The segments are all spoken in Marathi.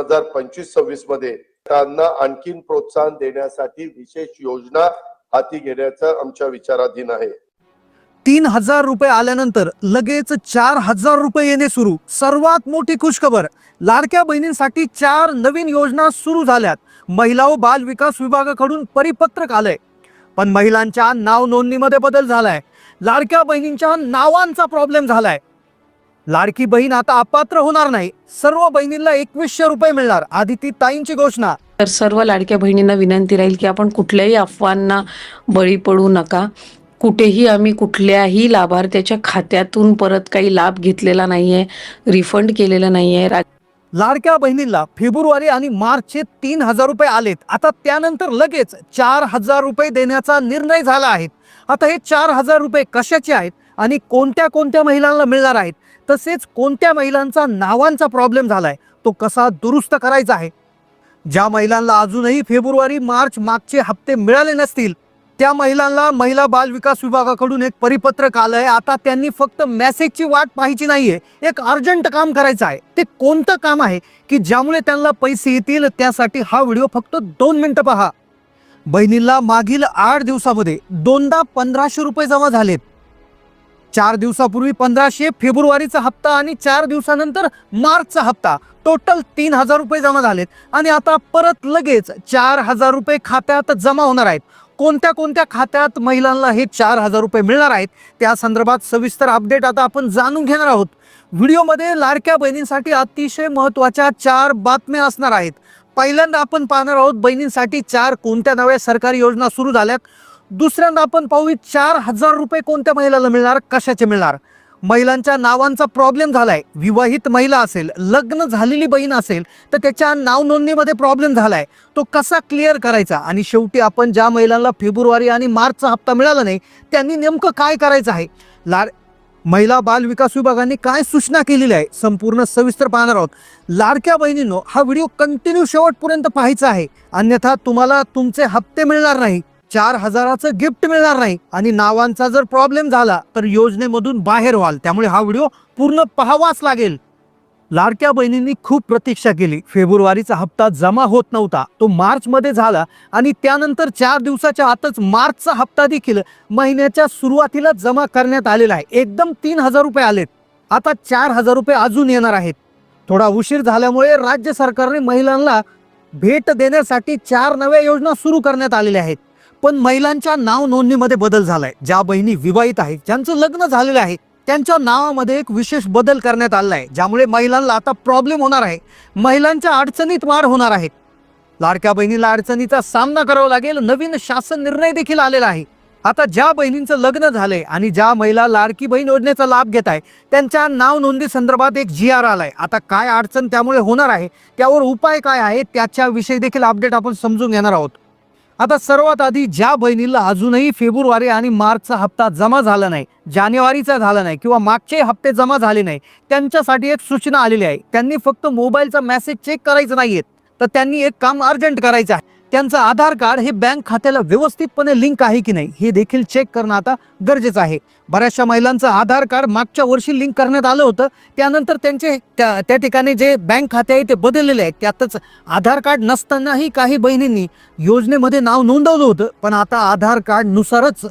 2025-26 मध्ये त्यांना आणखीन प्रोत्साहन देण्यासाठी विशेष योजना हाती घेण्याचं आमच्या विचाराधीन आहे। 3000 रुपये आल्यानंतर लगेच 4000 रुपये येणे सुरू। सर्वात मोठी खुशखबर, लाडक्या बहिणींसाठी 4 नवीन योजना सुरू झाल्यात। महिला व बाल विकास विभागाकडून परिपत्रक आलंय, पण महिलांच्या नाव नोंदणीमध्ये बदल झालाय। लाडक्या बहिणींच्या नावांचा प्रॉब्लेम झालाय। लाडकी बहीण आता अपात्र होणार नाही, सर्व बहिणींना 2100 रुपये मिळणार। आदिती ताईंची घोषणा। तर सर्व लाडक्या बहिणींना विनंती राहील की आपण कुठल्याही अफवांना बळी पडू नका। कुठेही आम्ही कुठल्याही लाभार्थ्याच्या खात्यातून परत काही लाभ घेतलेला नाहीये, रिफंड केलेला नाहीये। लाडक्या बहिणींना फेब्रुवारी आणि मार्चचे 3000 रुपये आलेत। आता त्यानंतर लगेच 4000 रुपये देण्याचा निर्णय झाला आहे। आता हे 4000 रुपये कशाचे आहेत आणि कोणत्या कोणत्या महिलांना मिळणार आहेत, तसेच कोणत्या महिलांचा नावांचा प्रॉब्लेम झालाय तो कसा दुरुस्त करायचा आहे। ज्या महिलांना अजूनही फेब्रुवारी मार्च मागचे हप्ते मिळाले नसतील त्या महिलांना महिला बाल विकास विभागाकडून एक परिपत्रक आलंय। आता त्यांनी फक्त मेसेजची वाट पाहायची नाहीये, एक अर्जंट काम करायचं आहे। ते कोणतं काम आहे की ज्यामुळे त्यांना पैसे येतील, त्यासाठी हा व्हिडिओ फक्त 2 मिनिटं पहा। बहिणीला मागील 8 दिवसामध्ये दोनदा 1500 रुपये जमा झालेत। 4 दिवसापूर्वी 1500 फेब्रुवारीचा हप्ता आणि 4 दिवसानंतर मार्चचा हप्ता, टोटल 3000 रुपये जमा झालेत आणि आता परत लगेच 4000 रुपये खात्यात जमा होणार आहेत। कोणत्या कोणत्या खात्यात महिलांना हे 4000 रुपये मिळणार आहेत त्या संदर्भात सविस्तर अपडेट आता आपण जाणून घेणार आहोत। व्हिडिओमध्ये लाडक्या बहिणींसाठी अतिशय महत्त्वाच्या 4 बातम्या असणार आहेत। पहिल्यांदा आपण पाहणार आहोत बहिणींसाठी 4 कोणत्या नव्या सरकारी योजना सुरू झाल्यात। दुसऱ्यांदा आपण पाहू 4000 रुपये कोणत्या महिलांना मिळणार, कशाचे मिळणार। महिलांच्या नावांचा प्रॉब्लेम झालाय। विवाहित महिला असेल, लग्न झालेली बहीण असेल तर त्याच्या नाव नोंदणीमध्ये प्रॉब्लेम झालाय, तो कसा क्लिअर करायचा। आणि शेवटी आपण ज्या महिलांना फेब्रुवारी आणि मार्चचा हप्ता मिळाला नाही त्यांनी नेमकं काय करायचं आहे। महिला बाल विकास विभागाने काय सूचना केलेली आहे संपूर्ण सविस्तर पाहणार आहोत। लाडक्या बहिणींनो, हा व्हिडिओ कंटिन्यू शेवटपर्यंत पाहायचा आहे, अन्यथा तुम्हाला तुमचे हप्ते मिळणार नाही, 4000चं गिफ्ट मिळणार नाही आणि नावांचा जर प्रॉब्लेम झाला तर योजनेमधून बाहेर व्हाल। त्यामुळे हा व्हिडिओ पूर्ण पाहावाच लागेल। लाडक्या बहिणींनी खूप प्रतीक्षा केली। फेब्रुवारीचा हप्ता जमा होत नव्हता, तो मार्च मध्ये झाला आणि त्यानंतर 4 दिवसाच्या आतच मार्चचा हप्ता देखील महिन्याच्या सुरुवातीला जमा करण्यात आलेला आहे। एकदम 3000 रुपये आलेत। आता 4000 रुपये अजून येणार आहेत। थोडा उशीर झाल्यामुळे राज्य सरकारने महिलांना भेट देण्यासाठी 4 नव्या योजना सुरू करण्यात आलेल्या आहेत, पण महिलांच्या नाव नोंदणीमध्ये बदल झालाय। ज्या बहिणी विवाहित आहेत, ज्यांचं लग्न झालेलं आहे, त्यांच्या नावामध्ये एक विशेष बदल करण्यात आला आहे, ज्यामुळे महिलांना आता प्रॉब्लेम होणार आहे, महिलांच्या अडचणीत वाढ होणार आहे। लाडक्या बहिणीला अडचणीचा सामना करावा लागेल। नवीन शासन निर्णय देखील आलेला आहे। आता ज्या बहिणींचं लग्न झालंय आणि ज्या महिला लाडकी बहीण योजनेचा लाभ घेत आहे त्यांच्या नाव नोंदणी संदर्भात एक GR आलाय। आता काय अडचण त्यामुळे होणार आहे, त्यावर उपाय काय आहे, त्याच्याविषयी देखील अपडेट आपण समजून घेणार आहोत। आता सर्वात आधी ज्या बहिणीला अजूनही फेब्रुवारी आणि मार्चचा हप्ता जमा झाला नाही, जानेवारीचा झाला नाही किंवा मागचे हप्ते जमा झाले नाही, त्यांच्यासाठी एक सूचना आलेली आहे। त्यांनी फक्त मोबाईलचा मेसेज चेक करायचं नाहीये, तर त्यांनी एक काम अर्जंट करायचं आहे। त्यांचं आधार कार्ड हे बँक खात्याला व्यवस्थितपणे लिंक आहे की नाही हे देखील चेक करणं आता गरजेचं आहे। बऱ्याचशा महिलांचं आधार कार्ड मागच्या वर्षी लिंक करण्यात आलं होतं, त्यानंतर त्यांचे त्या ठिकाणी जे बँक खाते आहे ते बदललेले आहे। त्यातच आधार कार्ड नसतानाही काही बहिणींनी योजनेमध्ये नाव नोंदवलं होतं, पण आता आधार कार्ड नुसारच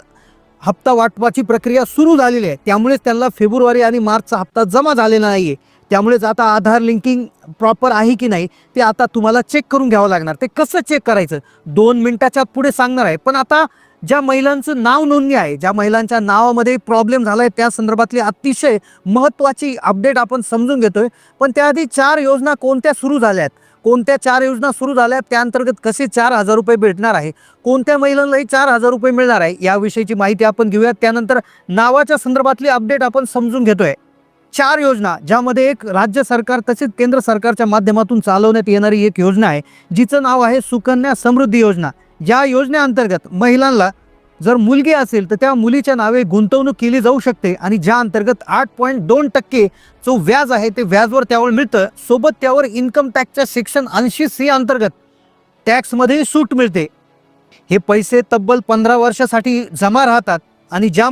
हप्ता वाटपाची प्रक्रिया सुरू झालेली आहे। त्यामुळेच त्यांना फेब्रुवारी आणि मार्चचा हप्ता जमा झालेला नाहीये। त्यामुळेच आता आधार लिंकिंग प्रॉपर आहे की नाही ते आता तुम्हाला चेक करून घ्यावं लागणार। ते कसं चेक करायचं 2 मिनिटाच्या पुढे सांगणार आहे। पण आता ज्या महिलांचं नाव नोंदणी आहे, ज्या महिलांच्या नावामध्ये प्रॉब्लेम झालाय त्या संदर्भातली अतिशय महत्त्वाची अपडेट आपण समजून घेतोय। पण त्याआधी 4 योजना कोणत्या सुरू झाल्यात, कोणत्या 4 योजना सुरू झाल्यात, त्या अंतर्गत कसे 4000 रुपये भेटणार आहे, कोणत्या महिलांनाही 4000 रुपये मिळणार आहे याविषयीची माहिती आपण घेऊयात। त्यानंतर नावाच्या संदर्भातली अपडेट आपण समजून घेतोय। 4 योजना, ज्यामध्ये एक राज्य सरकार तसेच केंद्र सरकारच्या माध्यमातून चालवण्यात येणारी एक योजना आहे, जिचं नाव आहे सुकन्या समृद्धी योजना। या योजनेअंतर्गत महिलांना जर मुलगी असेल तर त्या मुलीच्या नावे गुंतवणूक केली जाऊ शकते आणि ज्या अंतर्गत 8.2% जो व्याज आहे ते व्याजवर त्यावर मिळतं। सोबत त्यावर इन्कम टॅक्सच्या सेक्शन 80C अंतर्गत टॅक्समध्ये सूट मिळते। हे पैसे तब्बल 15 वर्षासाठी जमा राहतात आणि ज्या